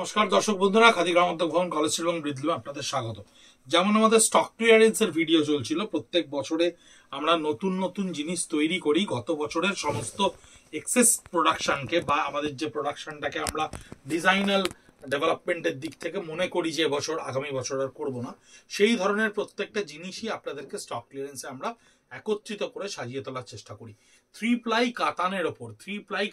নমস্কার দর্শক বন্ধুরা, খাদি গ্রামান্তর ভবন কলেজ এবং বৃদ্ধি আপনাদের স্বাগত। যেমন আমাদের স্টক ক্লিয়ারেন্সের ভিডিও চলছিল, প্রত্যেক বছরে আমরা নতুন নতুন জিনিস তৈরি করি। গত বছরের সমস্ত এক্সেস প্রোডাকশনকে বা আমাদের যে প্রোডাকশনটাকে আমরা ডিজাইনাল ডেভেলপমেন্টের দিক থেকে মনে করি যে এবছর আগামী বছর আর করবো না, সেই ধরনের প্রত্যেকটা জিনিসই আপনাদেরকে স্টক ক্লিয়ারেন্সে আমরা একত্রিত করে সাজিয়ে তোলার চেষ্টা করি। থ্রি প্লাই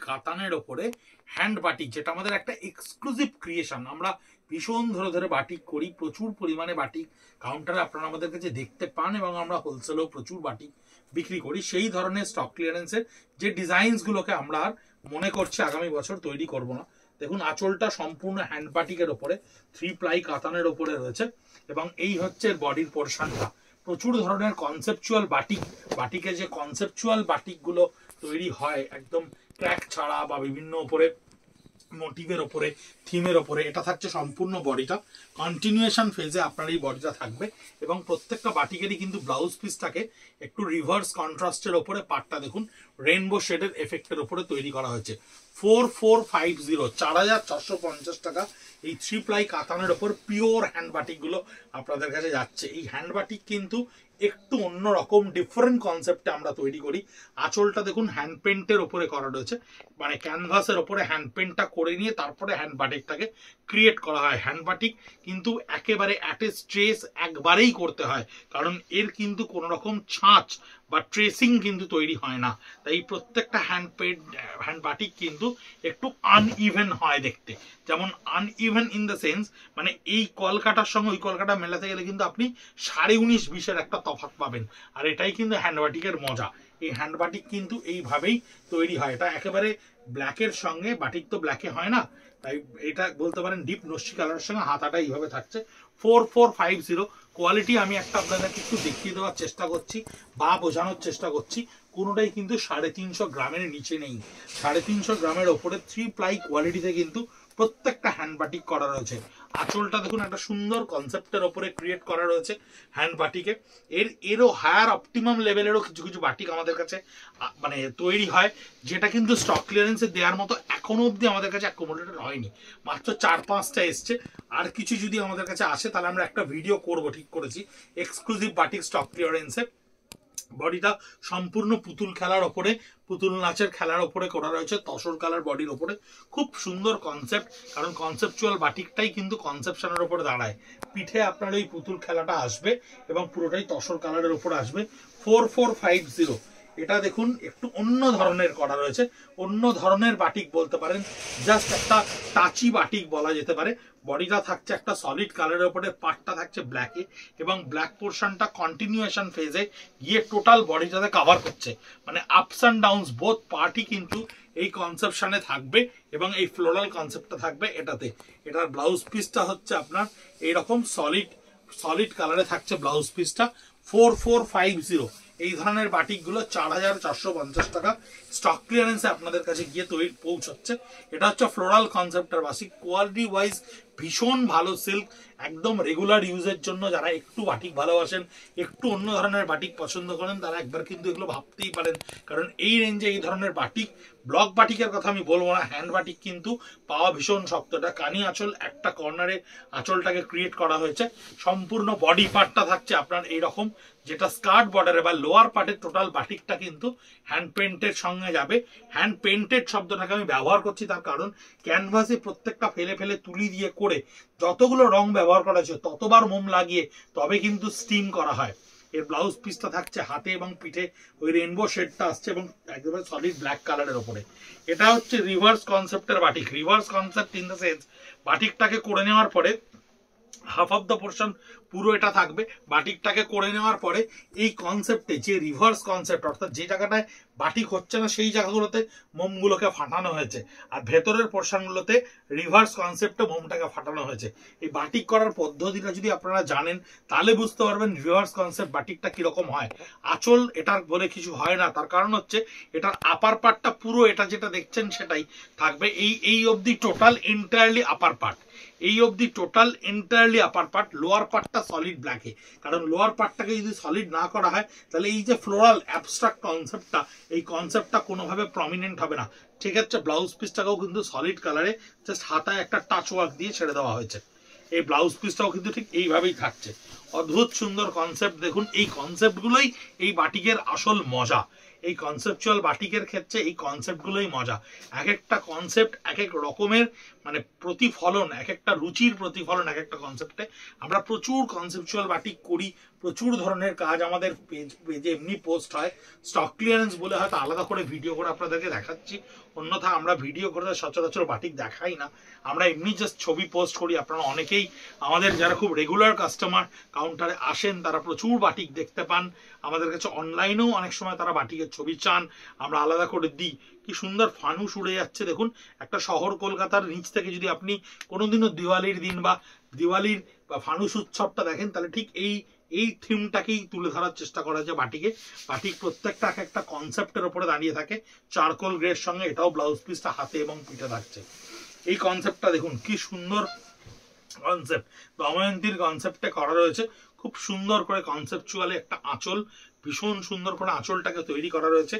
কাতানের ওপরে হ্যান্ড বাটিক, যেটা আমাদের একটা এক্সক্লুসিভ ক্রিয়েশন। আমরা ভীষণ ধরে ধরে বাটিক করি, প্রচুর পরিমাণে বাটিক কাউন্টারে আপনারা আমাদের কাছে দেখতে পান, এবং আমরা হোলসেলেও প্রচুর বাটিক বিক্রি করি। সেই ধরনের স্টক ক্লিয়ারেন্সের যে ডিজাইনসগুলোকে আমরা আর মনে করছি আগামী বছর তৈরি করব না। দেখুন, আঁচলটা সম্পূর্ণ হ্যান্ড বাটিকের ওপরে থ্রি প্লাই কাতানের ওপরে রয়েছে, এবং এই হচ্ছে বডির পোর্শনটা। প্রচুর ধরনের কনসেপচুয়াল বাটিকে যে কনসেপচুয়াল বাটিকগুলো তৈরি হয় একদম ক্র্যাক ছাড়া বা বিভিন্ন ওপরে মোটিভের ওপরে, থিমের ওপরে, এটা থাকছে সম্পূর্ণ বডিটা। কন্টিনিউয়েশন ফেজে আপনার এই বডিটা থাকবে, এবং প্রত্যেকটা বাটিকেরই কিন্তু ব্লাউজ পিসটাকে একটু রিভার্স কন্ট্রাস্টের ওপরে, পাটটা দেখুন রেইনবো শেডের এফেক্টের ওপরে তৈরি করা হয়েছে। 4450 টাকা এই থ্রি প্লাই কাতানের ওপর পিওর হ্যান্ড বাটিকগুলো আপনাদের কাছে যাচ্ছে। এই হ্যান্ড বাটিক কিন্তু একটু অন্যরকম ডিফারেন্ট কনসেপ্টে আমরা তৈরি করি। আঁচলটা দেখুন হ্যান্ড পেন্টের ওপরে করা রয়েছে, মানে ক্যানভাসের ওপরে হ্যান্ড পেন্টটা করে নিয়ে তারপরে হ্যান্ড বাটিকটাকে ক্রিয়েট করা হয়। হ্যান্ড বাটিক কিন্তু একেবারে অ্যাট এ স্ট্রেস একবারেই করতে হয়, কারণ এর কিন্তু কোনো রকম ছাঁচ বা ট্রেসিং কিন্তু তৈরি হয় না। তাই প্রত্যেকটা হ্যান্ড বাটিক কিন্তু একটু আনইভেন হয় দেখতে। যেমন আনইভেন ইন দ্য সেন্স, মানে এই কলকাটার সঙ্গে ওই কলকাটা মেলাতে গেলে কিন্তু আপনি 19.5-20 একটা তফাৎ পাবেন। আর এটাই কিন্তু হ্যান্ড বাটিকের মজা। এই হ্যান্ড বাটিক কিন্তু এইভাবেই তৈরি হয়। এটা একেবারে ব্ল্যাকের সঙ্গে, বাটিক তো ব্ল্যাকে হয় না, তাই এটা বলতে পারেন ডিপ নস্যি কালারের সঙ্গে হাতাটা এইভাবে থাকছে। 4450 কোয়ালিটি আমি একটা আপনাদেরকে একটু দেখিয়ে দেওয়ার চেষ্টা করছি বা বোঝানোর চেষ্টা করছি। কোনোটাই কিন্তু 350 গ্রামের নিচে নেই। 350 গ্রামের ওপরে থ্রি প্লাই কোয়ালিটিতে কিন্তু প্রত্যেকটা হ্যান্ড বাটিক করা রয়েছে। আঁচলটা দেখুন একটা সুন্দর কনসেপ্টের ওপরে ক্রিয়েট করা রয়েছে হ্যান্ড বাটিকে। এরও হায়ার অপটিমাম লেভেলেরও কিছু কিছু বাটিক আমাদের কাছে মানে তৈরি হয়, যেটা কিন্তু স্টক ক্লিয়ারেন্সে দেওয়ার মতো এখনো অবধি আমাদের কাছে অ্যাকোমোডেটেড হয়নি। মাত্র 4-5টা এসছে। আর কিছু যদি আমাদের কাছে আসে তাহলে আমরা একটা ভিডিও করব, ঠিক করেছি, এক্সক্লুসিভ বাটিক স্টক ক্লিয়ারেন্সে। বডিটা সম্পূর্ণ পুতুল খেলার ওপরে, পুতুল নাচের খেলার ওপরে করা রয়েছে, তসর কালার বডির ওপরে। খুব সুন্দর কনসেপ্ট, কারণ কনসেপচুয়াল বাটিকটাই কিন্তু কনসেপশনের ওপরে দাঁড়ায়। পিঠে আপনার ওই পুতুল খেলাটা আসবে এবং পুরোটাই তসর কালারের ওপর আসবে। 4450 এটা দেখুন একটু অন্য ধরনের করা রয়েছে, অন্য ধরনের বাটিক বলতে পারেন, জাস্ট একটা টাচি বাটিক বলা যেতে পারে। বডিটা থাকছে একটা সলিড কালারের উপরে, পাটটা থাকছে ব্ল্যাকে, এবং ব্ল্যাক পোর্শনটা কন্টিনিউয়েশন ফেজে গিয়ে টোটাল বডিটাতে কভার করছে। মানে আপস অ্যান্ড ডাউনস বোথ পার্টই কিন্তু এই কনসেপশনে থাকবে, এবং এই ফ্লোরাল কনসেপ্টটা থাকবে এটাতে। এটার ব্লাউজ পিসটা হচ্ছে আপনার এইরকম সলিড কালারে থাকছে ব্লাউজ পিসটা। 4450 এই ধরনের বাটিকগুলো 4450 টাকা স্টক ক্লিয়ারেন্সে আপনাদের কাছে গিয়ে তৈরি পৌঁছচ্ছে। এটা হচ্ছে ফ্লোরাল কনসেপ্টের বাসি। কোয়ালিটি ওয়াইজ ভীষণ ভালো সিল্ক, একদম রেগুলার ইউজের জন্য যারা একটু বাটিক ভালোবাসেন, একটু অন্য ধরনের বাটিক পছন্দ করেন, তারা একবার কিন্তু এগুলো ভাবতেই পারেন। কারণ এই রেঞ্জে এই ধরনের বাটিক, ব্লক বাটিকের কথা আমি বলবো না, হ্যান্ড বাটিক কিন্তু পাওয়া ভীষণ শক্ত। এটা কানি আঁচল, একটা কর্নারে আঁচলটাকে ক্রিয়েট করা হয়েছে। সম্পূর্ণ বডি পার্টটা থাকছে আপনার এইরকম, যেটা স্কার্ট বর্ডারে বা লোয়ার পার্টের টোটাল বাটিকটা কিন্তু হ্যান্ড পেন্টের সঙ্গে যাবে। হ্যান্ড পেন্টেড শব্দটাকে আমি ব্যবহার করছি তার কারণ ক্যানভাসে প্রত্যেকটা ফেলে ফেলে তুলি দিয়ে করে যতগুলো রং ব্যবহার করা হয়েছে ততবার মোম লাগিয়ে তবে কিন্তু স্টিম করা হয়। এর ব্লাউজ পিসটা থাকছে হাতে এবং পিঠে ওই রেইনবো শেডটা আসছে, এবং একেবারে সলিড ব্ল্যাক কালারের ওপরে। এটা হচ্ছে রিভার্স কনসেপ্টের batik. Reverse concept in the sense, বাটিকটাকে করে নেওয়ার পরে হাফ অফ দ্য পোর্শন পুরো এটা থাকবে। বাটিকটাকে করে নেওয়ার পরে এই কনসেপ্টে যে রিভার্স কনসেপ্ট, অর্থাৎ যে জায়গাটায় বাটিক হচ্ছে না সেই জায়গাগুলোতে মোমগুলোকে ফাটানো হয়েছে, আর ভেতরের পোর্শনগুলোতে রিভার্স কনসেপ্টে মোমটাকে ফাটানো হয়েছে। এই বাটিক করার পদ্ধতিটা যদি আপনারা জানেন তাহলে বুঝতে পারবেন রিভার্স কনসেপ্ট বাটিকটা কিরকম হয়। আঁচল এটার বলে কিছু হয় না, তার কারণ হচ্ছে এটার আপার পার্টটা পুরো এটা যেটা দেখছেন সেটাই থাকবে। এই অবধি টোটাল এন্টায়ারলি আপার পার্ট। এই অবধি টোটাল এন্টায়ারলি আপার পার্ট, লোয়ার পার্টটা সলিড ব্ল্যাকে, কারণ লোয়ার পার্টটাকে যদি সলিড না করা হয় তাহলে এই যে ফ্লোরাল অ্যাবস্ট্রাক্ট কনসেপ্টটা, এই কনসেপ্টটা কোনোভাবে প্রমিনেন্ট হবে না। ঠিক আছে, ব্লাউজ পিসটাকেও কিন্তু সলিড কালারে জাস্ট হাতায় একটা টাচ ওয়ার্ক দিয়ে ছেড়ে দেওয়া হয়েছে। এই ব্লাউজ পিসটাও কিন্তু ঠিক এইভাবেই থাকছে। অদ্ভুত সুন্দর কনসেপ্ট দেখুন, এই কনসেপ্টগুলোই এই বাটিকের আসল মজা। এই কনসেপচুয়াল বাটিকের ক্ষেত্রে এই কনসেপ্টগুলোই মজা। এক একটা কনসেপ্ট এক এক রকমের মানে প্রতিফলন, এক একটা রুচির প্রতিফলন এক একটা কনসেপ্টে। আমরা প্রচুর কনসেপচুয়াল বাটিক করি, প্রচুর ধরনের কাজ আমাদের পেজে এমনি পোস্ট হয়। স্টক ক্লিয়ারেন্স বলে হয়তো আলাদা করে ভিডিও করে আপনাদেরকে দেখাচ্ছি, অন্যথা আমরা ভিডিও করে সচরাচর বাটিক দেখাই না, আমরা এমনি জাস্ট ছবি পোস্ট করি। আপনারা অনেকেই আমাদের যারা খুব রেগুলার কাস্টমার কাউন্টারে আসেন তারা প্রচুর বাটিক দেখতে পান, আমাদের কাছে অনলাইনেও অনেক সময় তারা বাটিকের ছবি চান, আমরা আলাদা করে দিই। কি সুন্দর ফানুস উড়ে যাচ্ছে দেখুন। একটা শহর কলকাতার নিচ থেকে যদি আপনি কোনোদিনও দিওয়ালির দিন বা দিওয়ালির বা ফানুস উৎসবটা দেখেন তাহলে ঠিক এই থিমটাকেই তুলে ধরার চেষ্টা করা যায় বাটিকে। বাটিক প্রত্যেকটা এক একটা কনসেপ্টের উপরে দাঁড়িয়ে থাকে, চারকোল গ্রের সঙ্গে এটাও ব্লাউজ পিসটা হাতে এবং পিঠে থাকছে। এই কনসেপ্টটা দেখুন কি সুন্দর কনসেপ্ট, দময়ন্তীর কনসেপ্টে করা রয়েছে। খুব সুন্দর করে কনসেপচুয়ালি একটা আঁচল, ভীষণ সুন্দর করে আঁচলটাকে তৈরি করা রয়েছে।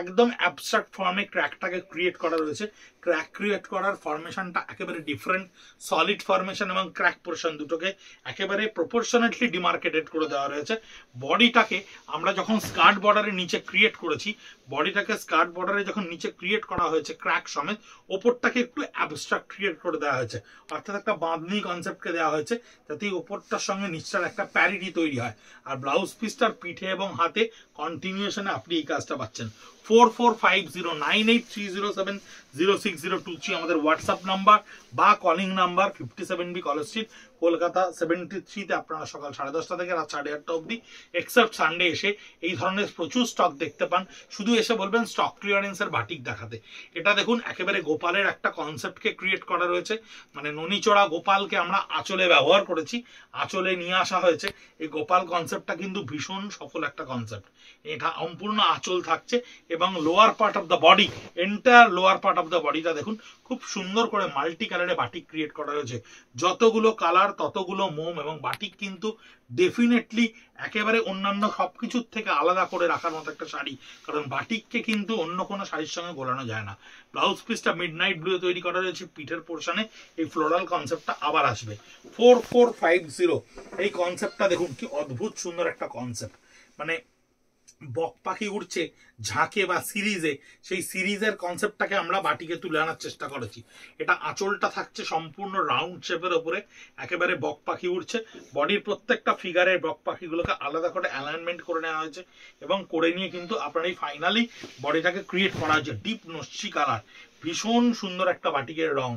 একদম অ্যাবস্ট্রাক্ট ফর্মে ক্র্যাকটাকে ক্রিয়েট করা রয়েছে। ক্র্যাক ক্রিয়েট করার ফরমেশনটা একেবারে ডিফারেন্ট, সলিড ফরমেশন এবং ক্র্যাক পোর্শন দুটোকে একেবারে প্রপোর্শনেটলি ডিমার্কেটেড করে দেওয়া রয়েছে। বডিটাকে আমরা যখন স্কার্ট বর্ডারের নিচে ক্রিয়েট করেছি, বডিটাকে স্কার্ট বর্ডারে যখন নিচে ক্রিয়েট করা হয়েছে ক্র্যাক সমেত, ওপরটাকে একটু অ্যাবস্ট্রাক্ট ক্রিয়েট করে দেওয়া হয়েছে, অর্থাৎ একটা বাঁধনি কনসেপ্টকে দেওয়া হয়েছে যাতে ওপরটার সঙ্গে নিচটার একটা প্যারিটি তৈরি হয়। আর ব্লাউজ পিসটার পিঠে এবং হাতে কন্টিনিউশনে আপনি এই কাজটা পাচ্ছেন। 44509830706023 আমাদের হোয়াটসঅ্যাপ নাম্বার বা calling number, 57B College Street, Kolkata 73-তে আপনারা সকাল 10:30 থেকে রাত 8:30 অবধি এক্সেপ্ট সানডে এসে এই ধরনের প্রচুর স্টক দেখতে পান। শুধু এসে বলবেন স্টক ক্লিয়ারেন্সের বাটিক দেখাতে। এটা দেখুন একেবারে গোপালের একটা কনসেপ্টকে ক্রিয়েট করা রয়েছে, মানে ননিচড়া গোপালকে আমরা আঁচলে ব্যবহার করেছি, আঁচলে নিয়ে আসা হয়েছে। এই গোপাল কনসেপ্টটা কিন্তু ভীষণ সফল একটা কনসেপ্ট। এটা সম্পূর্ণ আঁচল থাকছে এবং lower part of the body, entire lower part of the বডিটা দেখুন খুব সুন্দর করে মাল্টি কালারে বাটিক ক্রিয়েট করা হয়েছে। যতগুলো কালার ততগুলো মোম, এবং বাটিক কিন্তু ডেফিনেটলি একেবারে অন্যান্য সবকিছুর থেকে আলাদা করে রাখার মতো একটা শাড়ি, কারণ বাটিককে কিন্তু অন্য কোনো শাড়ির সঙ্গে গোলানো যায় না। ব্লাউজ পিসটা মিডনাইট ব্লু তৈরি করা রয়েছে, পিঠের পোর্শনে এই ফ্লোরাল কনসেপ্টটা আবার আসবে। 4450 এই কনসেপ্টটা দেখুন কি অদ্ভুত সুন্দর একটা কনসেপ্ট, মানে বক পাখি উড়ছে ঝাঁকে বা সিরিজে, সেই সিরিজের কনসেপ্টটাকে আমরা বাটিকে তুলে আনার চেষ্টা করেছি। এটা আঁচলটা থাকছে সম্পূর্ণ রাউন্ড শেপের ওপরে, একেবারে বক পাখি উড়ছে। বডির প্রত্যেকটা ফিগারের বক পাখিগুলোকে আলাদা করে অ্যালাইনমেন্ট করে নেওয়া হয়েছে এবং করে নিয়ে কিন্তু আপনার এই ফাইনালি বডিটাকে ক্রিয়েট করা হয়েছে। ডিপ নস্যি কালার, ভীষণ সুন্দর একটা বাটিকের রং,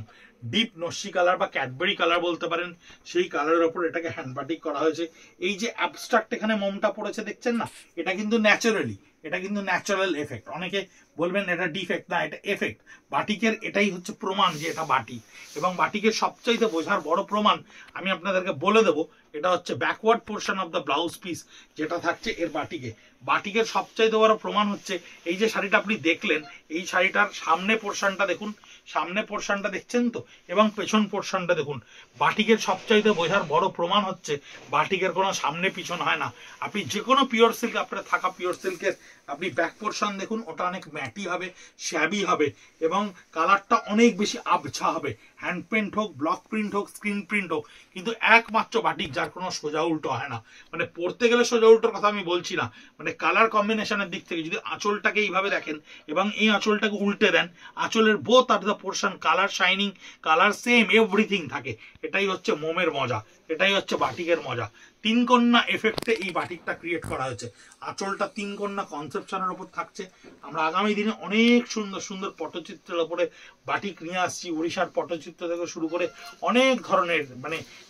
ডিপ নস্যি কালার বা ক্যাডবেরি কালার বলতে পারেন, সেই কালারের ওপর এটাকে হ্যান্ড বাটিক করা হয়েছে। এই যে অ্যাবস্ট্রাক্ট এখানে মোমটা পড়েছে দেখছেন না, এটা কিন্তু ন্যাচারালি, এটা কিন্তু ন্যাচারাল এফেক্ট। অনেকে বলবেন এটা ডিফেক্ট, না এটা এফেক্ট। বাটিকের এটাই হচ্ছে প্রমাণ যে এটা বাটিক, এবং বাটিকের সবচাইতে বোঝার বড় প্রমাণ আমি আপনাদেরকে বলে দেবো, এটা হচ্ছে backward portion of the blouse piece যেটা থাকছে এর বাটিকে। বাটিকের সবচাইতে বড় প্রমাণ হচ্ছে এই যে শাড়িটা আপনি দেখলেন, এই শাড়িটার সামনে পোর্শনটা দেখুন, সামনে পোর্শনটা দেখছেন তো, এবং পেছন পোর্শনটা দেখুন। বাটিকের সবচাইতে বোঝার বড় প্রমাণ হচ্ছে বাটিকের কোনো সামনে পিছন হয় না। আপনি যে কোনো পিওর সিল্ক, আপনার থাকা পিওর সিল্কের আপনি ব্যাক পোর্শন দেখুন, ওটা অনেক ম্যাটি হবে, শ্যাবি হবে, এবং কালারটা অনেক বেশি আবছা হবে। হ্যান্ড পেন্ট হোক, ব্লক প্রিন্ট হোক, স্ক্রিন প্রিন্ট হোক, কিন্তু একমাত্র বাটিক যার কোনো সোজা উল্টো হয় না। মানে পড়তে গেলে সোজা উল্টোর কথা আমি বলছি না, মানে কালার কম্বিনেশনের দিক থেকে যদি আঁচলটাকে এইভাবে দেখেন এবং এই আঁচলটাকে উল্টে দেন, আঁচলের both are the portion colour shining, colour same, everything থাকে। এটাই হচ্ছে মোমের মজা, এটাই হচ্ছে বাটিকের মজা। তিন কন্যা এফেক্টে এই বাটিকটা ক্রিয়েট করা হয়েছে। আঁচলটা তিন কন্যা কনসেপশনের উপর থাকছে। আমরা আগামী দিনে অনেক সুন্দর সুন্দর পটচিত্রের উপরে বাটিক নিয়ে আসছি। উড়িষ্যার পটচিত্র থেকে শুরু করে অনেক ধরনের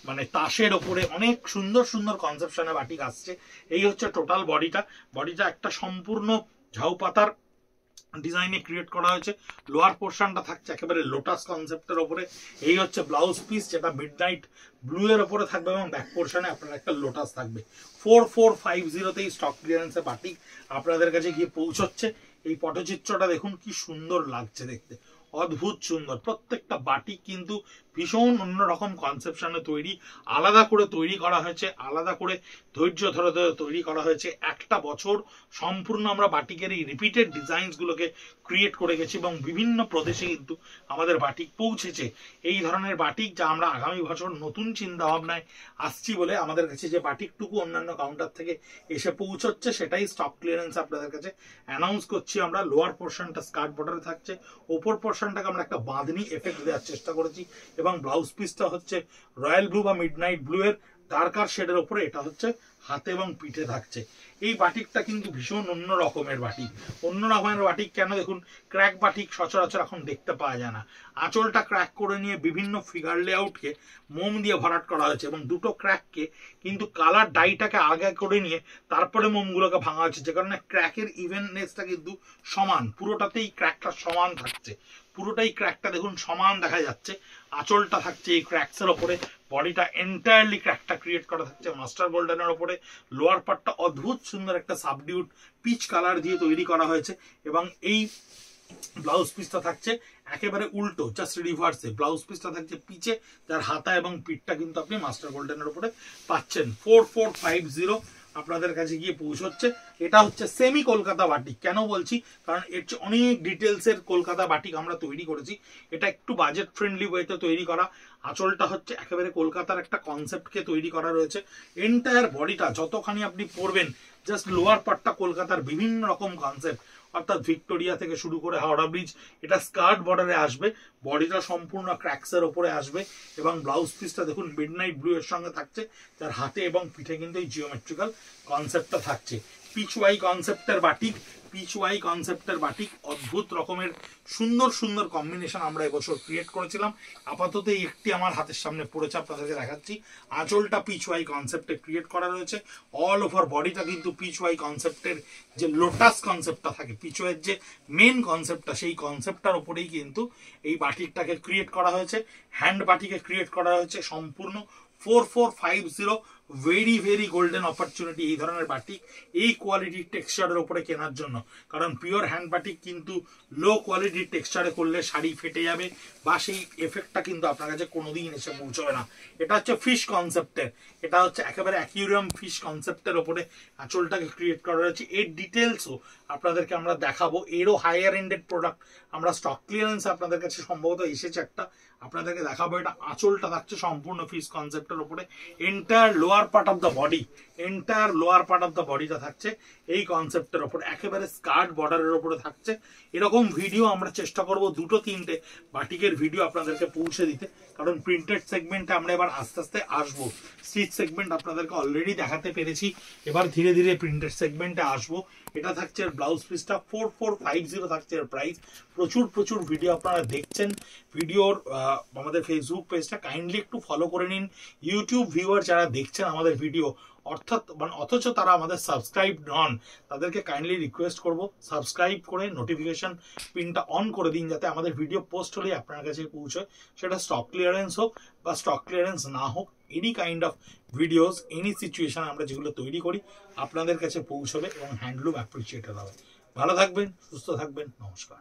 মানে তাসের ওপরে অনেক সুন্দর সুন্দর কনসেপশনে বাটিক আসছে। এই হচ্ছে টোটাল বডিটা। বডিটা একটা সম্পূর্ণ ঝাউ পাতার ডিজাইনে ক্রিয়েট করা হয়েছে। লোয়ার পোর্শনটা থাকছে একেবারে লোটাস কনসেপ্টের ওপরে। এই হচ্ছে ব্লাউজ পিস যেটা মিডনাইট ব্লু এর ওপরে থাকবে এবং ব্যাক পোর্শনে আপনার একটা লোটাস থাকবে। 4450 এই স্টক ক্লিয়ারেন্সে বাটিক আপনাদের কাছে গিয়ে পৌঁছচ্ছে। এই পটচিত্রটা দেখুন কি সুন্দর লাগছে দেখতে, অদ্ভুত সুন্দর। প্রত্যেকটা বাটিক কিন্তু ভীষণ অন্যরকম কনসেপশনে তৈরি, আলাদা করে তৈরি করা হয়েছে, আলাদা করে ধৈর্য ধরে ধরে তৈরি করা হয়েছে। একটা বছর সম্পূর্ণ আমরা বাটিকের এই রিপিটেড ডিজাইনসগুলোকে ক্রিয়েট করে গেছি এবং বিভিন্ন প্রদেশে কিন্তু আমাদের বাটিক পৌঁছেছে। এই ধরনের বাটিক যা আমরা আগামী বছর নতুন চিন্তা ভাবনায় আসছি বলে আমাদের কাছে যে বাটিকটুকু অন্যান্য কাউন্টার থেকে এসে পৌঁছচ্ছে সেটাই স্টক ক্লিয়ারেন্স আপনাদের কাছে অ্যানাউন্স করছি আমরা। লোয়ার পোর্শনটা স্কার্ট বর্ডারে থাকছে, ওপর পোর্শনটাকে আমরা একটা বাঁধনি এফেক্ট দেওয়ার চেষ্টা করেছি এবং ব্লাউজ পিসটা হচ্ছে রয়্যাল ব্লু বা মিডনাইট ব্লু এর ডার্কার শেডের উপরে এটা হচ্ছে হাতে এবং পিঠে থাকছে। এই বাটিকটা কিন্তু ভীষণ অন্য রকমের বাটিক। অন্য রকমের বাটিক কেন, দেখুন ক্র্যাক বাটিক সচরাচর এখন দেখতে পাওয়া যায় না। আঁচলটা ক্র্যাক করে নিয়ে বিভিন্ন ফিগার লেআউটকে মোম দিয়ে ভরাট করা হয়েছে এবং দুটো ক্র্যাককে কিন্তু কালার ডাইটাকে আগে করে নিয়ে তারপরে মোমগুলোকে ভাঙা হয়েছে, যে কারণে ক্র্যাকের ইভেননেসটা কিন্তু সমান, পুরোটাতেই ক্র্যাকটা সমান থাকছে। পুরোটাই ক্র্যাকটা দেখুন সমান দেখা যাচ্ছে। আঁচলটা থাকছে এই ক্র্যাকসের ওপরে, বডিটা এন্টায়ারলি ক্র্যাকটা ক্রিয়েট করা থাকছে মাস্টার গোল্ডেনের ওপরে। লোয়ার পার্টটা অদ্ভুত সুন্দর একটা সাবডিউট পিচ কালার দিয়ে তৈরি করা হয়েছে এবং এই ব্লাউজ পিসটা থাকছে একেবারে উল্টো, জাস্ট রিভার্সে। ব্লাউজ পিসটা থাকছে পিচে, যার হাতা এবং পিঠটা কিন্তু আপনি মাস্টার গোল্ডেনের উপরে পাচ্ছেন। 4450 আপনাদের কাছে গিয়ে পৌঁছচ্ছে। এটা হচ্ছে সেমি কলকাতা বাটিক। কেন বলছি, কারণ এর অনেক ডিটেলসের কলকাতা বাটিক আমরা তৈরি করেছি। এটা একটু বাজেট ফ্রেন্ডলি ওয়েতে তৈরি করা। আঁচলটা হচ্ছে একেবারে কলকাতার একটা কনসেপ্টকে তৈরি করা রয়েছে। এন্টায়ার বডিটা যতখানি আপনি পরবেন, জাস্ট লোয়ার পার্টটা কলকাতার বিভিন্ন রকম কনসেপ্ট, অর্থাৎ ভিক্টোরিয়া থেকে শুরু করে হাওড়া ব্রিজ। এটা স্কার্ট বর্ডারে আসবে, বডিটা সম্পূর্ণ ক্র্যাক্সের ওপরে আসবে এবং ব্লাউজ পিসটা দেখুন মিডনাইট ব্লু এর সঙ্গে থাকছে, যার হাতে এবং পিঠে কিন্তু এই জিওমেট্রিক্যাল কনসেপ্টটা থাকছে। পিচওয়াই কনসেপ্টের বাটিক, পিচওয়াই কনসেপ্টের বাটিক, অদ্ভুত রকমের সুন্দর সুন্দর কম্বিনেশন আমরা এবছর ক্রিয়েট করেছিলাম। আপাতত এই একটি আমার হাতের সামনে পড়েছে, আপনাদেরকে দেখাচ্ছি। আঁচলটা পিচওয়াই কনসেপ্টে ক্রিয়েট করা রয়েছে, অল ওভার বডিটা কিন্তু পিচওয়াই কনসেপ্টের যে লোটাস কনসেপ্টটা থাকে, পিচওয়াইয়ের যে মেন কনসেপ্টটা, সেই কনসেপ্টটার উপরেই কিন্তু এই বাটিকটাকে ক্রিয়েট করা হয়েছে। হ্যান্ড বাটিকে ক্রিয়েট করা হয়েছে সম্পূর্ণ। 4450 ভেরি ভেরি গোল্ডেন অপরচুনিটি এই ধরনের বাটিক এই কোয়ালিটির টেক্সচারের উপরে কেনার জন্য। কারণ পিওর হ্যান্ড বাটিক কিন্তু লো কোয়ালিটির টেক্সচারে করলে শাড়ি ফেটে যাবে বা সেই এফেক্টটা কিন্তু আপনার কাছে কোনোদিন এসে পৌঁছবে না। এটা হচ্ছে ফিশ কনসেপ্টের, এটা হচ্ছে একেবারে অ্যাকুরিয়াম ফিশ কনসেপ্টের ওপরে আঁচলটাকে ক্রিয়েট করা হয়েছে। এর ডিটেলসও আপনাদেরকে আমরা দেখাবো। এরও হায়ার এন্ডেড প্রোডাক্ট আমরা স্টক ক্লিয়ারেন্স আপনাদের কাছে সম্ভবত এসেছে একটা, আপনাদেরকে দেখাবো। এটা আঁচলটা থাকছে সম্পূর্ণ ফিশ কনসেপ্টের উপরে। Entire lower part of the body, entire lower part of the বডিটা থাকছে এই কনসেপ্টের উপর, একেবারে স্কার্ট বর্ডারের উপরে থাকছে। এরকম ভিডিও আমরা চেষ্টা করব 2-3টে বাটিকের ভিডিও আপনাদেরকে পৌঁছে দিতে, কারণ প্রিন্টেড সেগমেন্টে আমরা এবার আস্তে আস্তে আসবো। স্টিচ সেগমেন্ট আপনাদেরকে অলরেডি দেখাতে পেরেছি, এবার ধীরে ধীরে প্রিন্টেড সেগমেন্টে আসবো। এটা থাকছে ব্লাউজ পিসটা, 4450 থাকছে এর প্রাইস। প্রচুর প্রচুর ভিডিও আপনারা দেখছেন। ভিডিওর আমাদের ফেসবুক পেজটা কাইন্ডলি একটু ফলো করে নিন। ইউটিউব ভিউয়ার যারা দেখছেন আমাদের ভিডিও অথচ তারা আমাদের সাবস্ক্রাইব নন, তাদেরকে কাইন্ডলি রিকোয়েস্ট করব সাবস্ক্রাইব করে নোটিফিকেশন পিনটা অন করে দিন, যাতে আমাদের ভিডিও পোস্ট হলেই আপনার কাছে পৌঁছয়। সেটা স্টক ক্লিয়ারেন্স হোক বা স্টক ক্লিয়ারেন্স না হোক, any kind of videos any situation আমরা যেগুলো তৈরি করি আপনাদের কাছে পৌঁছবে এবং হ্যান্ডলুম অ্যাপ্রিসিয়েটেড হবে। ভালো থাকবেন, সুস্থ থাকবেন, নমস্কার।